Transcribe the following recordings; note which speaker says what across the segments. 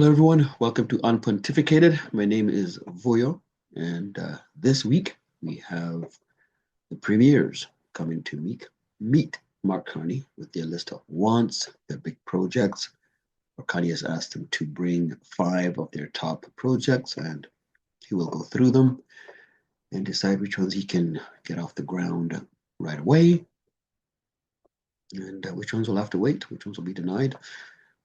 Speaker 1: Hello, everyone. Welcome to UnPontificated. My name is Voyo, and this week we have the premiers coming to meet Mark Carney with their list of wants, their big projects. Carney has asked them to bring 5 of their top projects, and he will go through them and decide which ones he can get off the ground right away, and which ones will have to wait, which ones will be denied.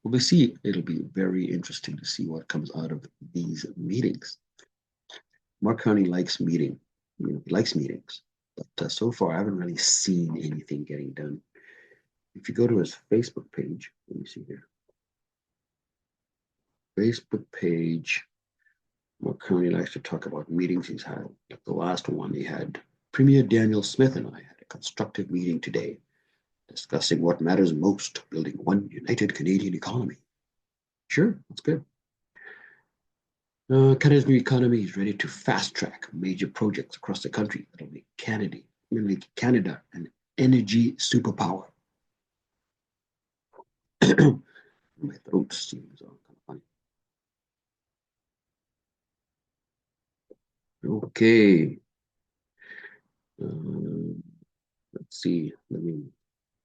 Speaker 1: We'll see. It'll be very interesting to see what comes out of these meetings. Mark Carney likes meeting. He likes meetings, but so far I haven't really seen anything getting done. If you go to his Facebook page, let me see here. Facebook page, Mark Carney likes to talk about meetings he's had. Like the last one, he had Premier Daniel Smith and I had a constructive meeting today, discussing what matters most, building one united Canadian economy. Sure, that's good. Canada's new economy is ready to fast-track major projects across the country that'll make Canada an energy superpower. My throat seems kind of funny. Okay. Let's see.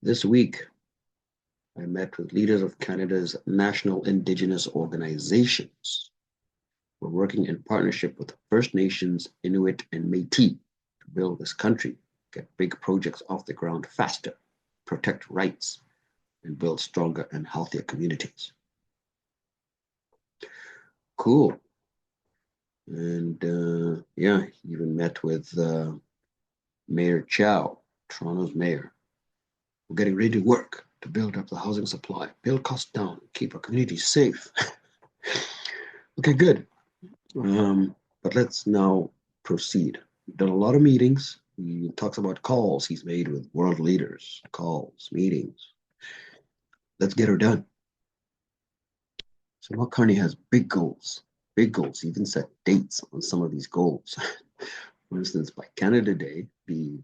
Speaker 1: This week, I met with leaders of Canada's national Indigenous organizations. We're working in partnership with First Nations, Inuit, and Métis to build this country, get big projects off the ground faster, protect rights, and build stronger and healthier communities. Cool. And yeah, he even met with Mayor Chow, Toronto's mayor. We're getting ready to work to build up the housing supply, build costs down, keep our communities safe. Okay, good. But let's now proceed. We've done a lot of meetings. He talks about calls he's made with world leaders, calls, meetings. Let's get her done. So Mark Carney has big goals. He even set dates on some of these goals. For instance, by Canada Day, the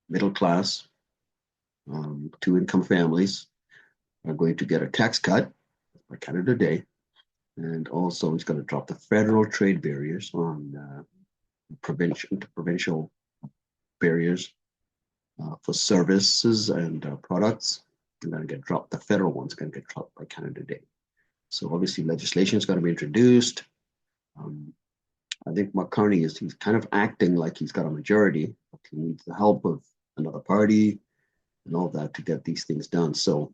Speaker 1: middle class, 2-income families are going to get a tax cut by Canada Day. And also he's going to drop the federal trade barriers on interprovincial barriers for services and products. And then get dropped. The federal one's going to get dropped by Canada Day. So obviously legislation is going to be introduced. I think Mark Carney he's kind of acting like he's got a majority, but he needs the help of another party and all that to get these things done. So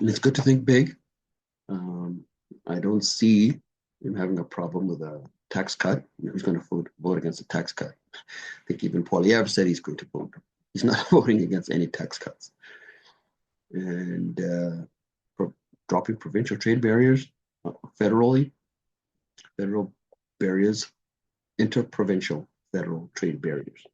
Speaker 1: and it's good to think big. I don't see him having a problem with a tax cut. Who's going to vote against a tax cut? I think even Poilievre said he's going to vote. He's not voting against any tax cuts. And dropping provincial trade barriers federal barriers, interprovincial federal trade barriers.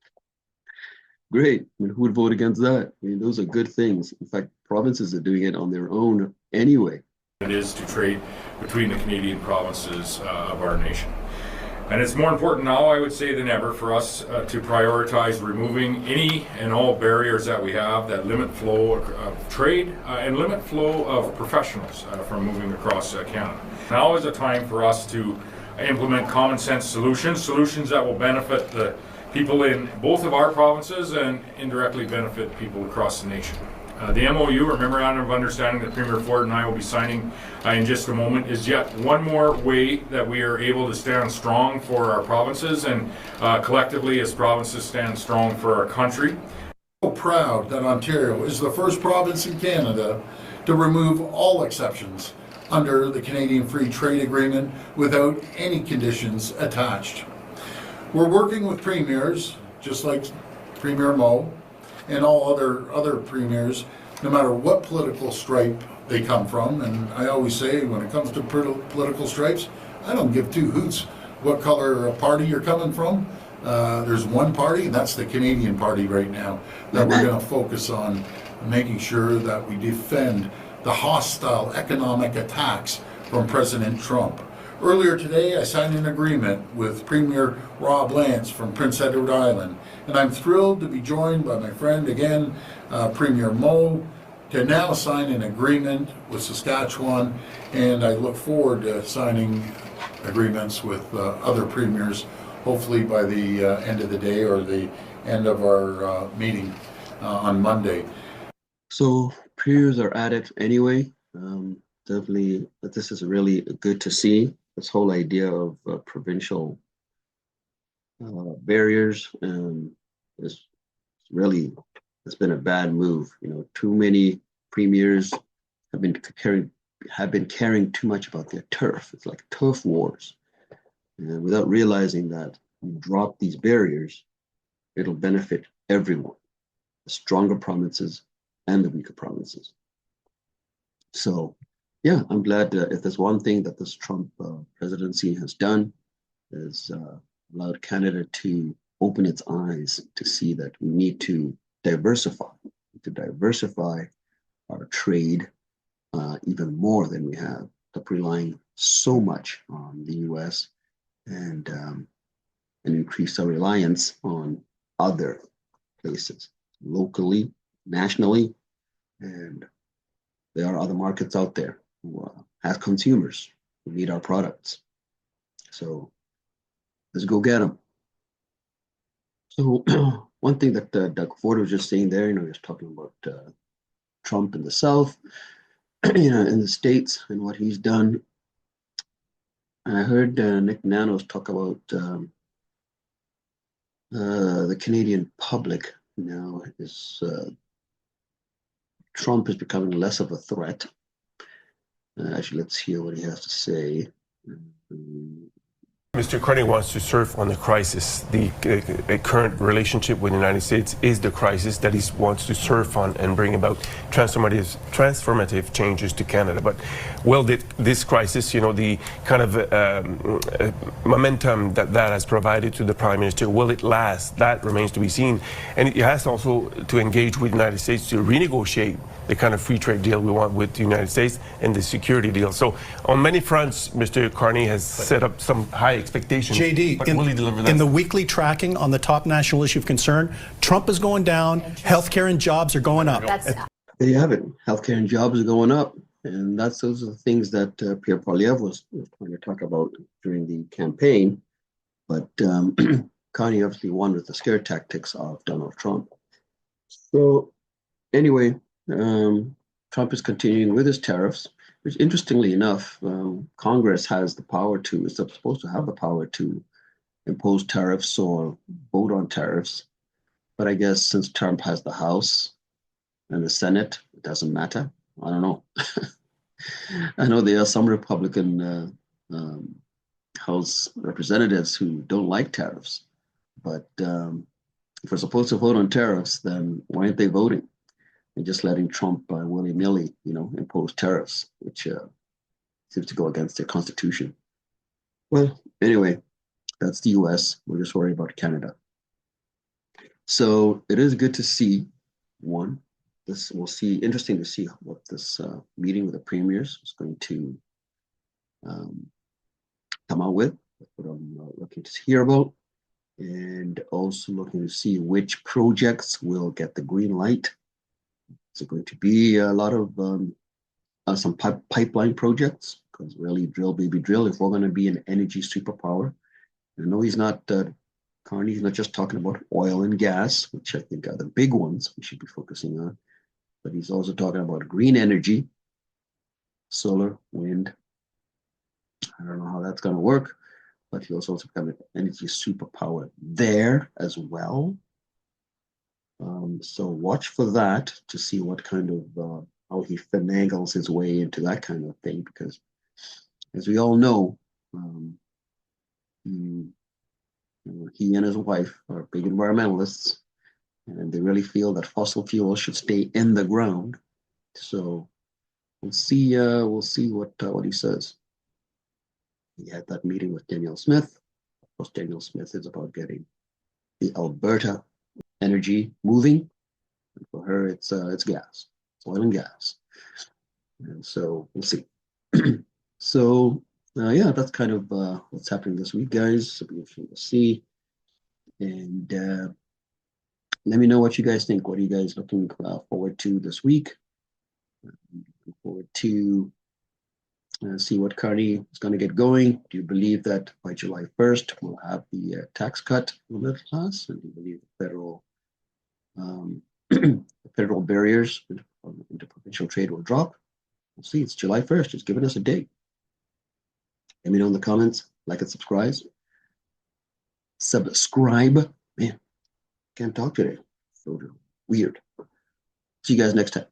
Speaker 1: Great. I mean, who would vote against that? I mean, those are good things. In fact, provinces are doing it on their own anyway.
Speaker 2: It is to trade between the Canadian provinces of our nation. And it's more important now, I would say, than ever for us to prioritize removing any and all barriers that we have that limit flow of trade and limit flow of professionals from moving across Canada. Now is a time for us to implement common sense solutions that will benefit the people in both of our provinces and indirectly benefit people across the nation. The MOU, or Memorandum of Understanding, that Premier Ford and I will be signing in just a moment, is yet one more way that we are able to stand strong for our provinces and collectively as provinces stand strong for our country.
Speaker 3: So proud that Ontario is the first province in Canada to remove all exceptions under the Canadian Free Trade Agreement without any conditions attached. We're working with premiers, just like Premier Moe, and all other premiers, no matter what political stripe they come from. And I always say, when it comes to political stripes, I don't give two hoots what color party you're coming from. There's one party, and that's the Canadian Party right now, that we're going to focus on making sure that we defend the hostile economic attacks from President Trump. Earlier today, I signed an agreement with Premier Rob Lance from Prince Edward Island, and I'm thrilled to be joined by my friend again, Premier Moe, to now sign an agreement with Saskatchewan, and I look forward to signing agreements with other premiers, hopefully by the end of the day or the end of our meeting on Monday.
Speaker 1: So premiers are at it anyway. Definitely, but this is really good to see. This whole idea of provincial barriers is really, it's been a bad move. You know, too many premiers have been caring too much about their turf. It's like turf wars, and without realizing that you drop these barriers, it'll benefit everyone, the stronger provinces and the weaker provinces. So, yeah, I'm glad if there's one thing that this Trump presidency has done is allowed Canada to open its eyes to see that we need to diversify our trade even more than we have, stop relying so much on the US and increase our reliance on other places, locally, nationally, and there are other markets out there who have consumers who need our products. So let's go get them. So one thing that Doug Ford was just saying there, he was talking about Trump in the South, in the States and what he's done. And I heard Nick Nanos talk about the Canadian public now is Trump is becoming less of a threat. Actually, let's hear what he has to say.
Speaker 4: Mr. Carney wants to surf on the crisis. The current relationship with the United States is the crisis that he wants to surf on and bring about transformative changes to Canada. But will this crisis, the kind of momentum that has provided to the Prime Minister, will it last? That remains to be seen. And he has also to engage with the United States to renegotiate the kind of free trade deal we want with the United States and the security deal. So on many fronts, Mr. Carney has set up some high expectations.
Speaker 5: JD,
Speaker 4: but will he deliver that?
Speaker 5: In the weekly tracking on the top national issue of concern, Trump is going down, healthcare and jobs are going up.
Speaker 1: There you have it. Healthcare and jobs are going up. And those are the things that Pierre Poilievre was trying to talk about during the campaign. But Carney obviously won with the scare tactics of Donald Trump. So anyway, Trump is continuing with his tariffs, which interestingly enough, Congress has the power to, is supposed to have the power to impose tariffs or vote on tariffs. But I guess since Trump has the House and the Senate, it doesn't matter. I don't know. I know there are some Republican House representatives who don't like tariffs, but if we're supposed to vote on tariffs, then why aren't they voting and just letting Trump willy-nilly, impose tariffs, which seems to go against their constitution? Well, anyway, that's the US. We're just worried about Canada. So it is good to see, interesting to see what this meeting with the premiers is going to come out with. That's what I'm looking to hear about. And also looking to see which projects will get the green light. Is it going to be a lot of some pipeline projects? Because really, drill, baby, drill, if we're going to be an energy superpower. I know Carney's not just talking about oil and gas, which I think are the big ones we should be focusing on, but he's also talking about green energy, solar, wind. I don't know how that's going to work, but he also become an energy superpower there as well. So watch for that to see what kind of how he finagles his way into that kind of thing, because as we all know, he and his wife are big environmentalists, and they really feel that fossil fuels should stay in the ground. So we'll see what he says. He had that meeting with Danielle Smith. Of course, Danielle Smith is about getting the Alberta energy moving. And for her, it's gas, it's oil and gas. And so we'll see. So yeah, that's kind of what's happening this week, guys. So be interesting to see. And let me know what you guys think. What are you guys looking forward to this week? Looking forward to see what Carney is going to get going. Do you believe that by July 1st we'll have the tax cut for the middle class? And do you believe the federal barriers into provincial trade will drop? We'll see. It's July 1st. It's giving us a date. Let me know in the comments. Like and subscribe. Man, can't talk today. So weird. See you guys next time.